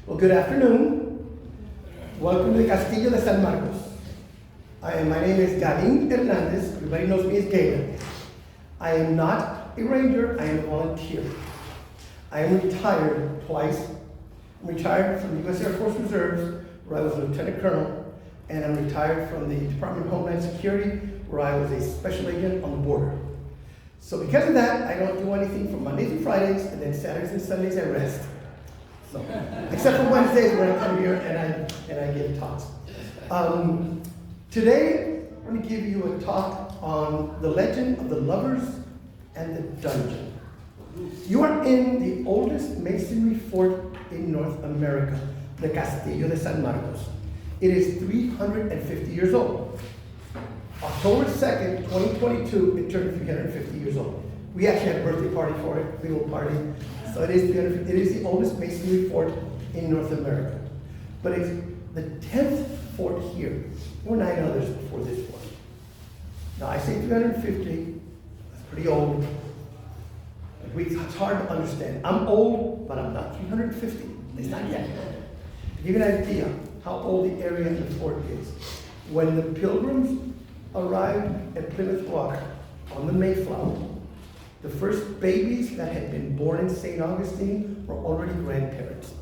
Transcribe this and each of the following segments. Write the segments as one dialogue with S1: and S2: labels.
S1: Well, good afternoon. Welcome to the Castillo de San Marcos. My name is Gavin Hernandez. Everybody knows me as Galen. I am not a ranger, I am a volunteer. I am retired twice. I'm retired from the U.S. Air Force Reserves, where I was a lieutenant colonel, and I'm retired from the Department of Homeland Security, where I was a special agent on the border. So because of that, I don't do anything from Mondays and Fridays, and then Saturdays and Sundays I rest. So, except for Wednesdays when I come here and I give talks. Today, I'm going to give you a talk on the legend of the lovers and the dungeon. You are in the oldest masonry fort in North America, the Castillo de San Marcos. It is 350 years old. October 2nd, 2022, it turned 350 years old. We actually had a birthday party for it, big old party. So it is the oldest masonry fort in North America. But it's the 10th fort here. There were 9 others before this fort. Now I say 350, that's pretty old. It's hard to understand. I'm old, but I'm not 350. It's not yet. To give you an idea how old the area in the fort is. When the Pilgrims arrived at Plymouth Rock on the Mayflower, the first babies that had been born in St. Augustine were already grandparents.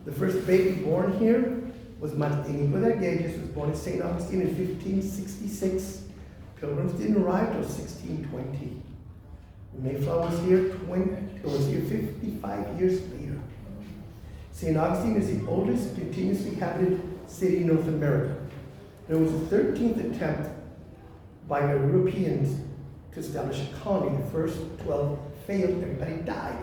S1: The first baby born here was Martin Rodriguez, was born in St. Augustine in 1566. Pilgrims didn't arrive till 1620. The Mayflower was here 55 years later. St. Augustine is the oldest continuously inhabited city in North America. There was a 13th attempt by the Europeans to establish a colony. The first 12 failed, everybody died.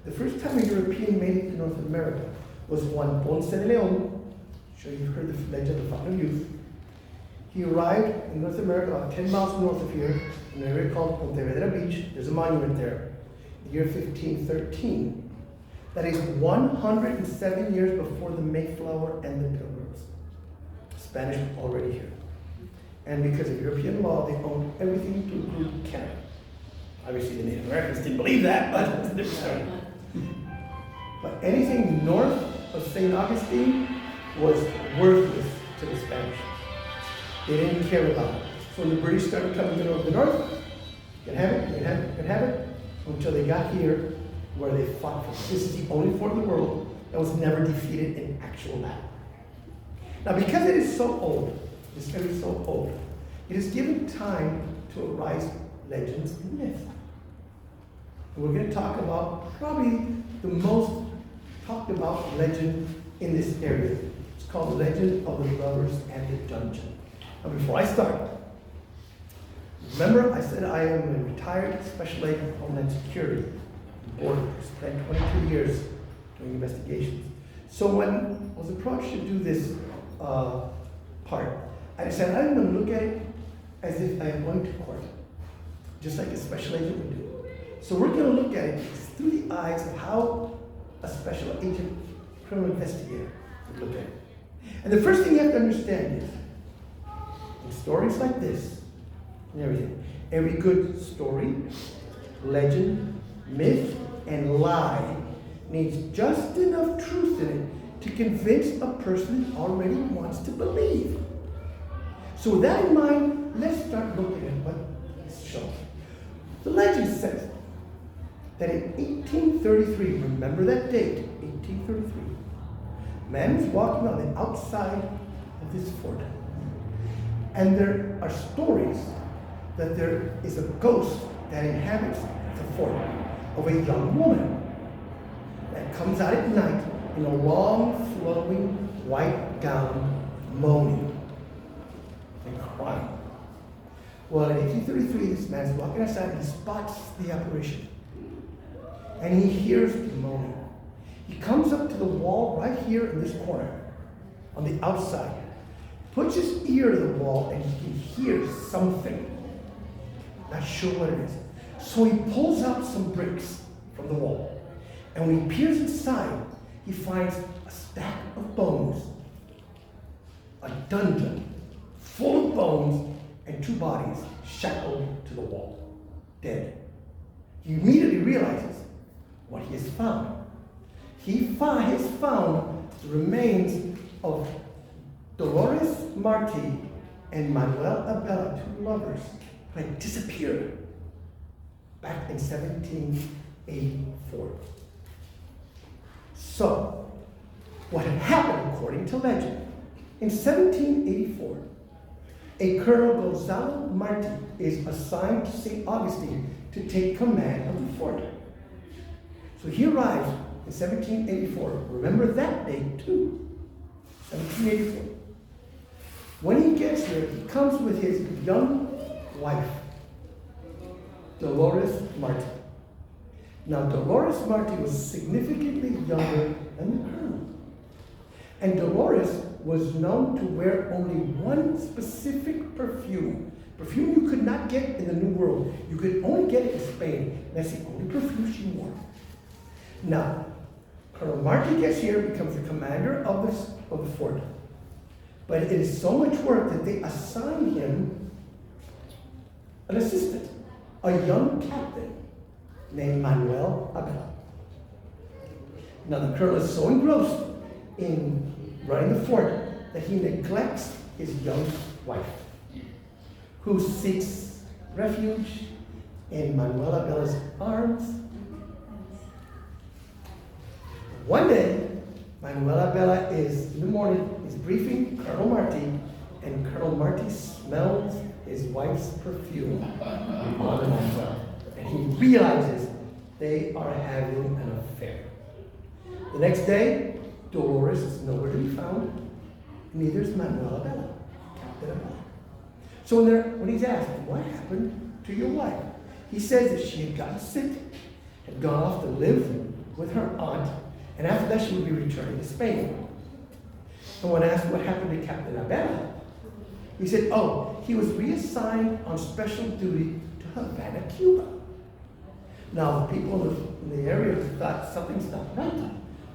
S1: The first time a European made it to North America was Juan Ponce de Leon. I'm sure you've heard the legend of the Fountain of Youth. He arrived in North America about 10 miles north of here, in an area called Pontevedra Beach. There's a monument there, the year 1513. That is 107 years before the Mayflower and the Pilgrims. The Spanish were already here. And because of European law, they owned everything to include Canada. Obviously, the Native Americans didn't believe that, but it's a different story. But anything north of St. Augustine was worthless to the Spanish. They didn't care about it. So when the British started coming to the north, you can have it, you can have it, you can have it, until they got here, where they fought for it. This is the only fort in the world that was never defeated in actual battle. Now, because it is so old, this area is so old, it has given time to arise legends and myths. And we're going to talk about probably the most talked about legend in this area. It's called the Legend of the Lovers and the Dungeon. Now, before I start, remember I said I am a retired special agent of Homeland Security. Border, spent 22 years doing investigations. So when I was approached to do this part, I decided I'm going to look at it as if I am going to court, just like a special agent would do. So we're going to look at it through the eyes of how a special agent criminal investigator would look at it. And the first thing you have to understand is, in stories like this, and everything, every good story, legend, myth, and lie needs just enough truth in it to convince a person who already wants to believe. So with that in mind, let's start looking at what is shown. The legend says that in 1833, remember that date, 1833, a man was walking on the outside of this fort. And there are stories that there is a ghost that inhabits the fort of a young woman that comes out at night in a long, flowing white gown, moaning and crying. Well, in 1833, this man's walking outside and he spots the apparition. And he hears the moaning. He comes up to the wall right here in this corner, on the outside, puts his ear to the wall, and he can hear something. Not sure what it is. So he pulls out some bricks from the wall. And when he peers inside, he finds a stack of bones. A dungeon full of bones and 2 bodies shackled to the wall, dead. He immediately realizes what he has found. he has found the remains of Dolores Marti and Manuel Abella, two lovers who had disappeared back in 1784. So, what had happened, according to legend, in 1784, a Colonel Gonzalo Marti is assigned to St. Augustine to take command of the fort. So he arrives in 1784. Remember that date too, 1784. When he gets here, he comes with his young wife, Dolores Marti. Now, Dolores Marti was significantly younger than the colonel. And Dolores was known to wear only one specific perfume. Perfume you could not get in the New World. You could only get it in Spain. That's the only perfume she wore. Now, Colonel Marti gets here, becomes the commander of the fort. But it is so much work that they assign him an assistant, a young captain named Manuel Abella. Now, the colonel is so engrossed in running the fort that he neglects his young wife, who seeks refuge in Manuel Abella's arms. One day, Manuel Abella is, in the morning, is briefing Colonel Marti, and Colonel Marti smells his wife's perfume on Manuel. And he realizes they are having an affair. The next day, Dolores is nowhere to be found, neither is Manuel Abella, Captain Abella. So when he's asked, what happened to your wife? He says that she had gotten sick, had gone off to live with her aunt, and after that she would be returning to Spain. And when asked what happened to Captain Abella, he said, oh, he was reassigned on special duty to Havana, Cuba. Now, the people in the area thought something's not right,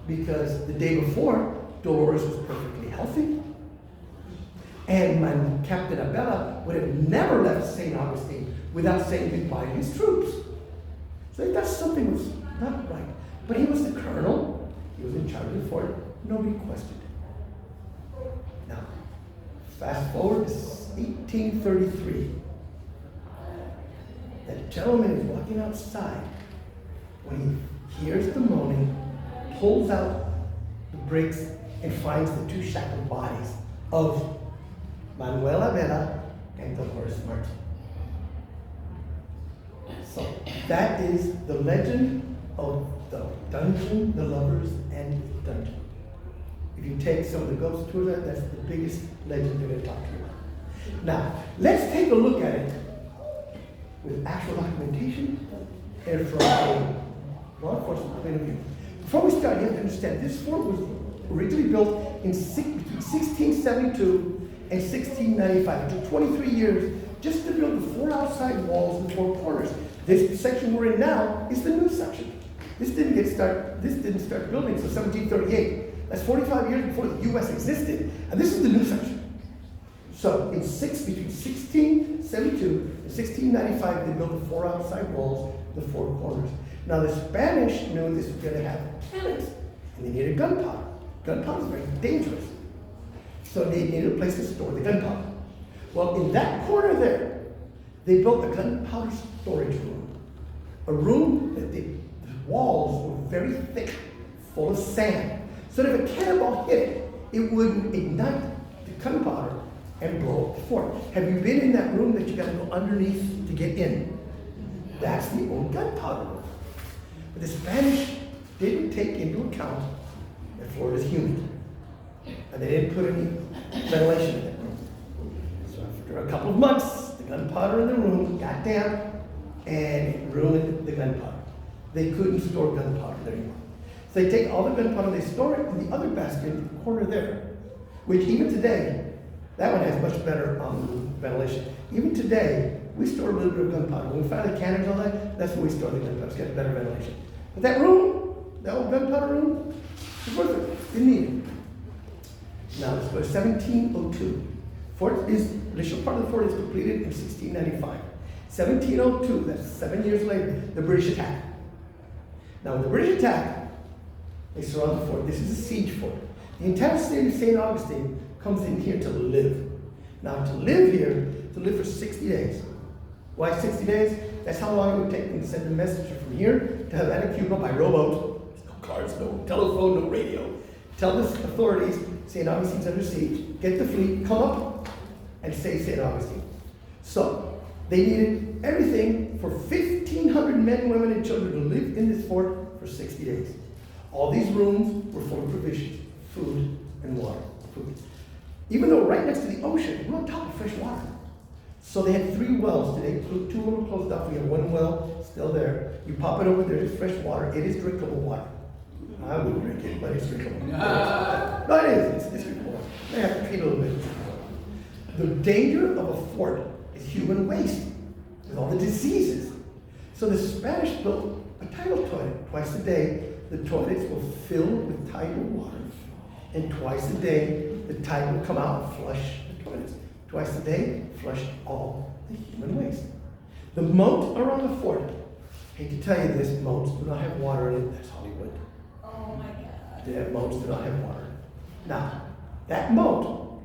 S1: because the day before, Dolores was perfectly healthy. And my Captain Abella would have never left St. Augustine without saying goodbye to his troops. So they thought something was not right. But he was the colonel, he was in charge of the fort, nobody questioned it. Now, fast forward to 1833. That gentleman is walking outside when he hears the moaning, pulls out the bricks, and finds the two shackled bodies of Manuel Abella and Dolores Marti. So that is the legend of the dungeon, the lovers, and the dungeon. If you take some of the ghost tours, that's the biggest legend they're going to talk to you about. Now, let's take a look at it with actual documentation and from a law enforcement point of view. Before we start, you have to understand this fort was originally built in between 1672 and 1695. It took 23 years just to build the 4 outside walls and 4 corners. This section we're in now is the new section. This didn't start building until 1738. That's 45 years before the U.S. existed, and this is the new section. So between 1672 and 1695, they built the 4 outside walls, the 4 corners. Now the Spanish knew this was going to have cannons, and they needed gunpowder. Gunpowder is very dangerous. So they needed a place to store the gunpowder. Well, in that corner there, they built a gunpowder storage room. A room that the walls were very thick, full of sand. So that if a cannonball hit it, it would ignite the gunpowder and blow up the fort. Have you been in that room that you got to go underneath to get in? That's the old gunpowder room. But the Spanish didn't take into account that Florida's humid. And they didn't put any ventilation in that room. So after a couple of months, the gunpowder in the room got damp and it ruined the gunpowder. They couldn't store gunpowder there anymore. So they take all the gunpowder, they store it in the other basket in the corner there, which even today, that one has much better ventilation. Even today, we store a little bit of gunpowder. When we find the cannons and all that, that's where we store the gunpowder. It's got better ventilation. But that room, that old gunpowder room, it's worth it. Didn't need it. Now, this was 1702. The initial part of the fort is completed in 1695. 1702, that's 7 years later, the British attack. Now, when the British attack, They surround the fort. This is a siege fort. The entire city of St. Augustine comes in here to live. Now, to live here, to live for 60 days. Why 60 days? That's how long it would take them to send a messenger from here to Havana, Cuba by rowboat. There's no cars, no telephone, no radio. Tell the authorities St. Augustine's under siege. Get the fleet, come up, and save St. Augustine. So, they needed everything for 1,500 men, women, and children to live in this fort for 60 days. All these rooms were full of provisions, food and water. Food. Even though right next to the ocean, we're on top of fresh water. So they had 3 wells today. 2 of them were closed off. We have 1 well still there. You pop it over there, it's fresh water. It is drinkable water. I wouldn't drink it, but it's drinkable. No, it is. It's drinkable water. They have to clean a little bit. The danger of a fort is human waste with all the diseases. So the Spanish built a tidal toilet. Twice a day, the toilets will fill with tidal water. And twice a day, the tide will come out and flush the toilets. Twice a day, flush all the human waste. The moat around the fort, hate to tell you this, moats do not have water in it. That's Hollywood.
S2: Oh my God.
S1: The moats do not have water. Now, that moat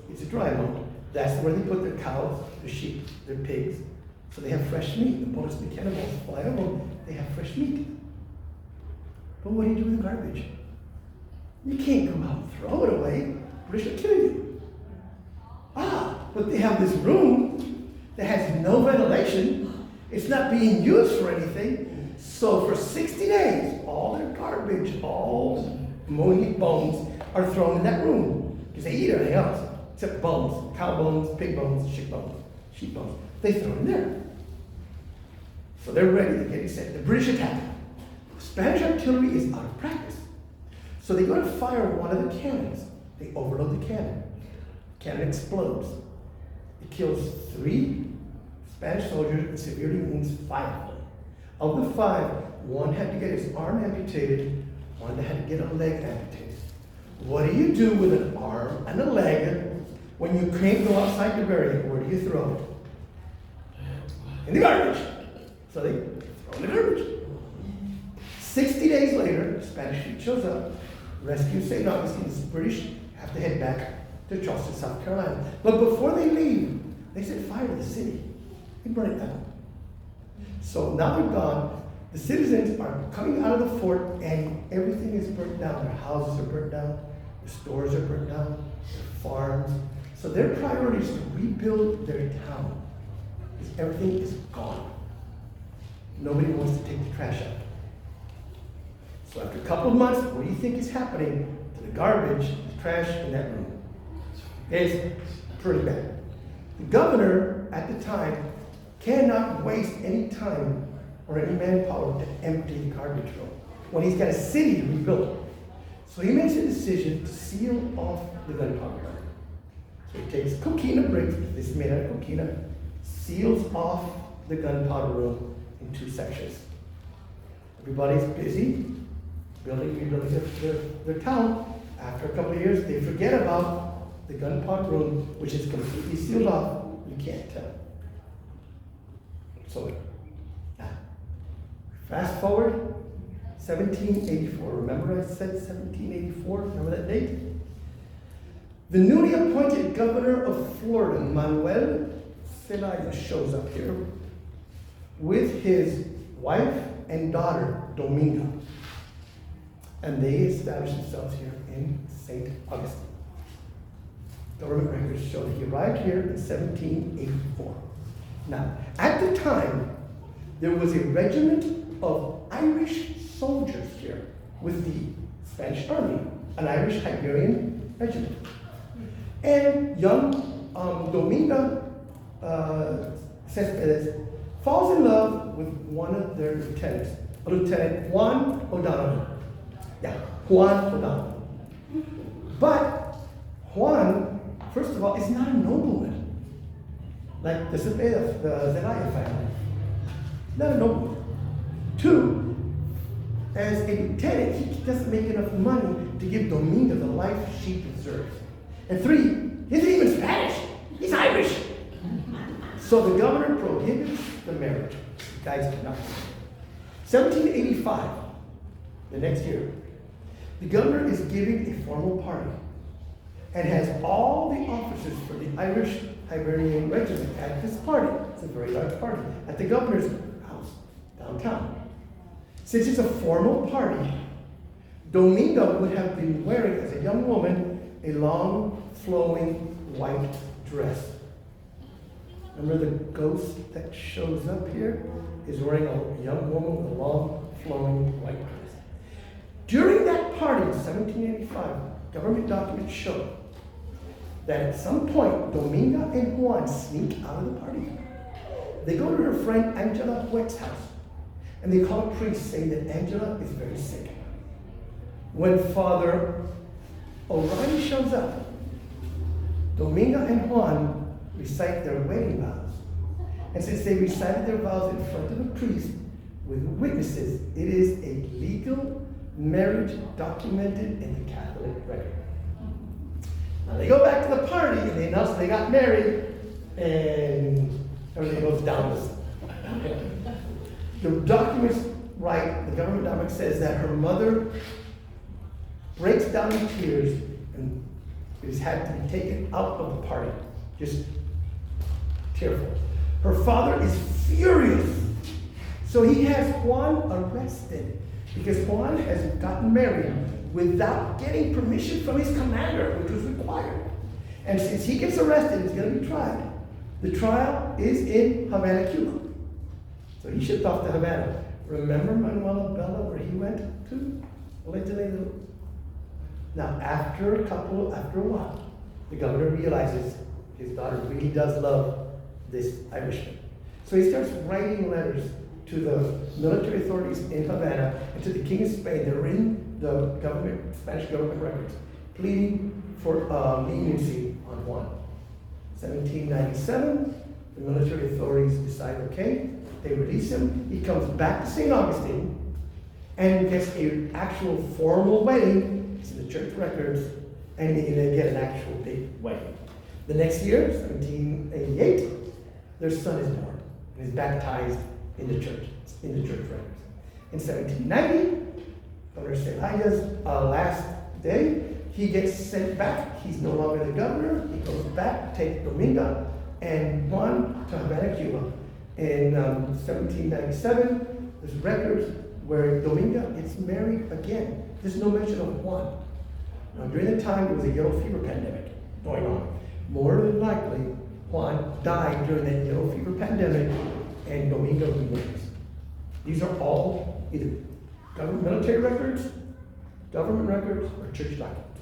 S1: it's a dry moat. That's where they put their cows, their sheep, their pigs. So they have fresh meat. The bullets, the cannibals fly over them, they have fresh meat. But what do you do with the garbage? You can't go out and throw it away. British will kill you. But they have this room that has no ventilation. It's not being used for anything. So for 60 days, all their garbage, all meat bones are thrown in that room. Because they eat everything else, except bones, cow bones, pig bones, sheep bones. They throw it in there. So they're ready to get it set. The British attack. Spanish artillery is out of practice. So they go to fire one of the cannons. They overload the cannon. The cannon explodes. It kills 3 Spanish soldiers and severely wounds 5 of them. Of the 5, 1 had to get his arm amputated, 1 had to get a leg amputated. What do you do with an arm and a leg when you can't go outside to bury it? Where do you throw it? In the garbage. So they throw it in the garbage. 60 days later, the Spanish fleet shows up, rescues St. Augustine. The British have to head back to Charleston, South Carolina. But before they leave, they set fire to the city. They burn it down. So now they're gone. The citizens are coming out of the fort and everything is burnt down. Their houses are burnt down. Their stores are burnt down. Their farms. So their priority is to rebuild their town. Because everything is gone. Nobody wants to take the trash out. So after a couple of months, what do you think is happening to the garbage, the trash in that room? It's pretty bad. The governor at the time cannot waste any time or any manpower to empty the garbage room when he's got a city to rebuild. So he makes a decision to seal off the gunpowder room. So he takes coquina bricks, this is made out of coquina, seals off the gunpowder room in 2 sections. Everybody's busy rebuilding their town. After a couple of years, they forget about the gunpowder room, which is completely sealed off. You can't tell. So, fast forward, 1784. Remember I said 1784? Remember that date? The newly appointed governor of Florida, Manuel Zelaya, shows up here with his wife and daughter, Dominga. And they establish themselves here in St. Augustine. Government records show that he arrived here in 1784. Now, at the time, there was a regiment of Irish soldiers here with the Spanish Army, an Irish Iberian regiment. And young Dominga Cespedes falls in love with one of their lieutenants, Lieutenant Juan O'Donovan. Juan O'Donovan. But Juan, first of all, is not a nobleman, like the Zelaya family. Not a nobleman. 2, as a lieutenant, he doesn't make enough money to give Dominga the life she deserves. And 3, he isn't even Spanish. He's Irish. So the governor prohibits the marriage. The guys cannot. 1785, the next year, The governor is giving a formal party and has all the officers for the Irish Hibernian Regiment at this party. It's a very large party at the governor's house downtown. Since it's a formal party, Dominga would have been wearing, as a young woman, a long, flowing white dress. Remember the ghost that shows up here is wearing a young woman with a long, flowing white dress. During that party in 1785, government documents show that at some point, Dominga and Juan sneak out of the party. They go to their friend Angela Wett's house, and they call a priest saying that Angela is very sick. When Father O'Reilly shows up, Dominga and Juan recite their wedding vows. And since they recited their vows in front of a priest with witnesses, it is a legal marriage documented in the Catholic record. Now they go back to the party and they announce they got married, and everything goes down this. The documents write, the government document says that her mother breaks down in tears and is had to be taken out of the party, just tearful. Her father is furious, so he has Juan arrested because Juan has gotten married without getting permission from his commander, which was required. And since he gets arrested, he's going to be tried. The trial is in Havana, Cuba. So he shipped off to Havana. Remember Manuel Abella, where he went to? Allegedly. Now, after a while, the governor realizes his daughter really does love this Irishman. So he starts writing letters to the military authorities in Havana and to the King of Spain. They're in the Spanish government records, pleading for leniency on Juan. 1797, the military authorities decide, okay, they release him. He comes back to St. Augustine and gets an actual formal wedding. It's in the church records, and they get an actual big wedding. The next year, 1788, their son is born and is baptized in the church records. In 1790, Governor Celaya's last day, he gets sent back. He's no longer the governor. He goes back, takes Dominga and Juan to Havana, Cuba. In 1797, there's records where Dominga gets married again. There's no mention of Juan. Now, during the time, there was a yellow fever pandemic going on. More than likely, Juan died during that yellow fever pandemic, and Dominga remarries. These are all either military records, government records, or church documents.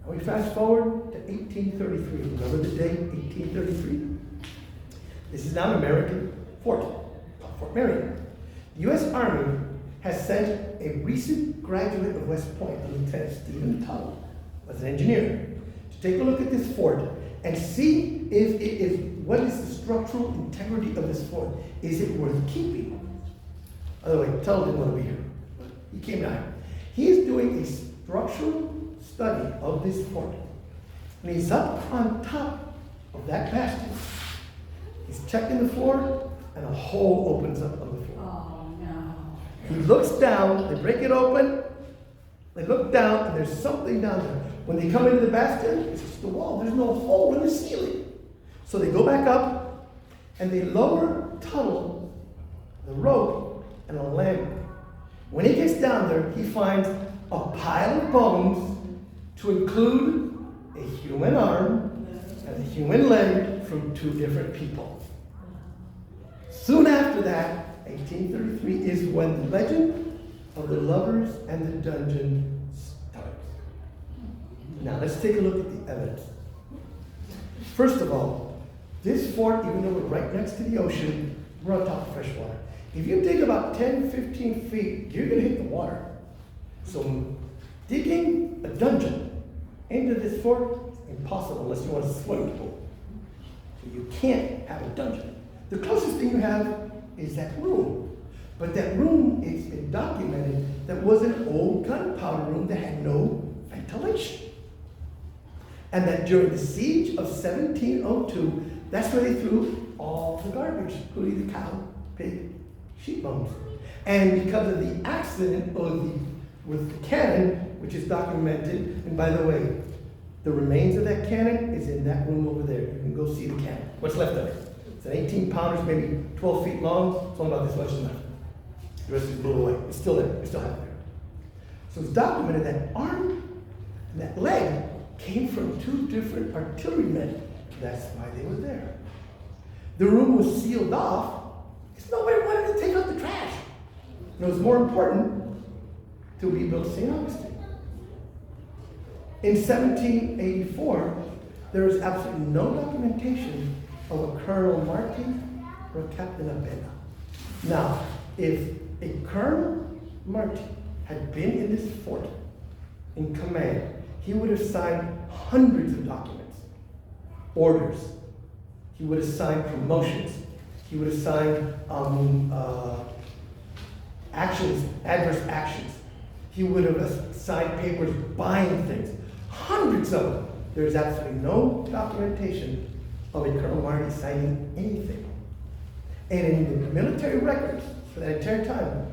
S1: Now we fast forward to 1833. Remember the date, 1833? This is now an American fort, called Fort Marion. The U.S. Army has sent a recent graduate of West Point, Lieutenant Stephen Tuttle, as an engineer, to take a look at this fort and see if it is, what is the structural integrity of this fort? Is it worth keeping? By the way, Tuttle didn't want to be here, but he came down. He is doing a structural study of this fort. And he's up on top of that bastion. He's checking the floor, and a hole opens up on the floor.
S2: Oh, no.
S1: He looks down, they break it open, they look down, and there's something down there. When they come into the bastion, it's just the wall. There's no hole in the ceiling. So they go back up, and they lower Tuttle, the rope, and a lamp. When he gets down there, he finds a pile of bones to include a human arm and a human leg from two different people. Soon after that, 1833, is when the legend of the lovers and the dungeon starts. Now, let's take a look at the evidence. First of all, this fort, even though we're right next to the ocean, we're on top of fresh water. If you dig about 10, 15 feet, you're going to hit the water. So digging a dungeon into this fort is impossible unless you want a swimming pool. So you can't have a dungeon. The closest thing you have is that room. But that room, it's been documented, that was an old gunpowder room that had no ventilation. And that during the siege of 1702, that's where they threw all the garbage, including the cow, pig, sheep bones. And because of the accident or the with the cannon, which is documented. And by the way, the remains of that cannon is in that room over there. You can go see the cannon. What's left of it? It's an 18-pounder, maybe 12 feet long. It's only about this much left. The rest is blew away. It's still there. We still have it there. So it's documented that arm and that leg came from two different artillerymen. That's why they were there. The room was sealed off because nobody wanted to take out the trash. And it was more important to rebuild St. Augustine. In 1784, there is absolutely no documentation of a Colonel Marty or a Captain Abella. Now, if a Colonel Marty had been in this fort in command, he would have signed hundreds of documents, orders. He would have signed promotions. He would have signed actions, adverse actions. He would have signed papers buying things, hundreds of them. There's absolutely no documentation of a Colonel Marty signing anything. And in the military records for that entire time,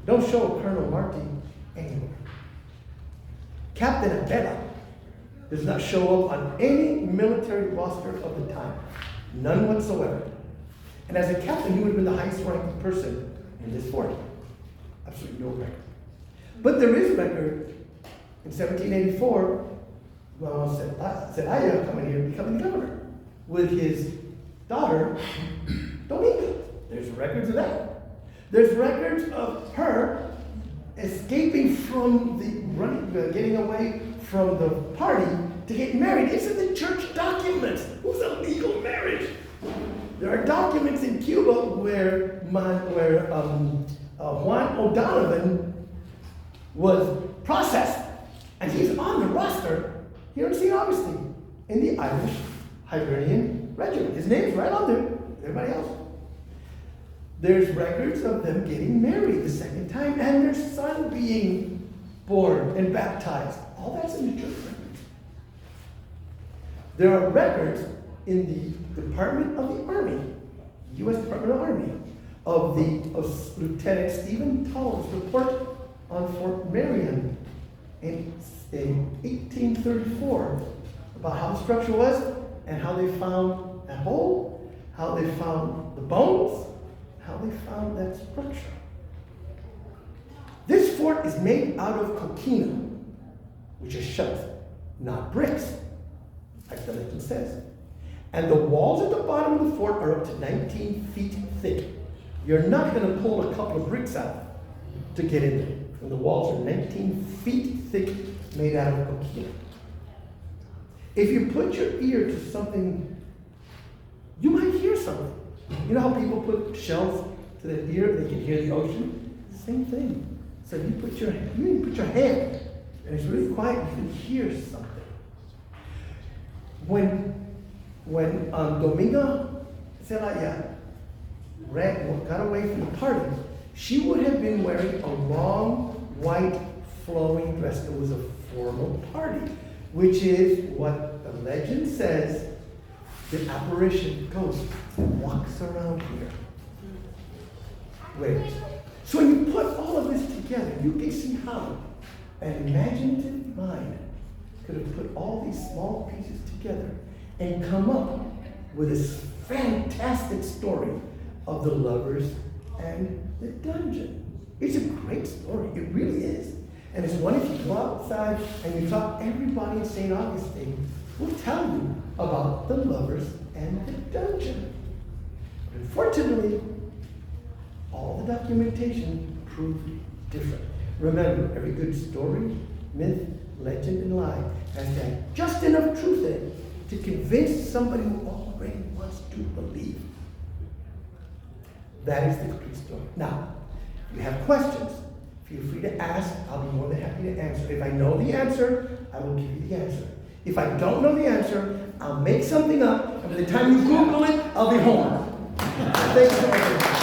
S1: don't show a Colonel Marty anywhere. Captain Abella does not show up on any military roster of the time. None whatsoever. And as a captain, he would have been the highest ranking person in this fort. Absolutely no record. But there is a record in 1784, well, Zelaya coming here, becoming governor, with his daughter, Dominga. There's records of that. There's records of her escaping from getting away from the party to get married. It's in the church documents. It was a legal marriage. There are documents in Cuba where Juan O'Donovan was processed, and he's on the roster here in St. Augustine in the Irish Hibernian Regiment. His name's right on there. Everybody else. There's records of them getting married the second time and their son being born and baptized. All that's in the church records. There are records in the Department of the Army, U.S. Department of Army, of Lieutenant Stephen Tull's report on Fort Marion in 1834 about how the structure was and how they found that hole, how they found the bones, how they found that structure. This fort is made out of coquina, which is shut, not bricks, like the legend says. And the walls at the bottom of the fort are up to 19 feet thick. You're not going to pull a couple of bricks out to get in there. And the walls are 19 feet thick, made out of coquina. If you put your ear to something, you might hear something. You know how people put shells to their ear, they can hear the ocean? Same thing. So you put your hand, and it's really quiet, you can hear something. When Dominga Zelaya got away from the party, she would have been wearing a long, white, flowing dress. It was a formal party, which is what the legend says the apparition ghost walks around here. Wait. So when you put all of this together, you can see how an imaginative mind could have put all these small pieces together and come up with this fantastic story of the lovers and the dungeon. It's a great story. It really is. And it's one if you go outside and you talk, everybody in St. Augustine will tell you about the lovers and the dungeon. But unfortunately, all the documentation proved different. Remember, every good story, myth, legend, and lie has to have just enough truth in it to convince somebody who already wants to believe. That is the complete story. Now, if you have questions, feel free to ask. I'll be more than happy to answer. If I know the answer, I will give you the answer. If I don't know the answer, I'll make something up, and by the time you Google it, I'll be home. Thanks for everything.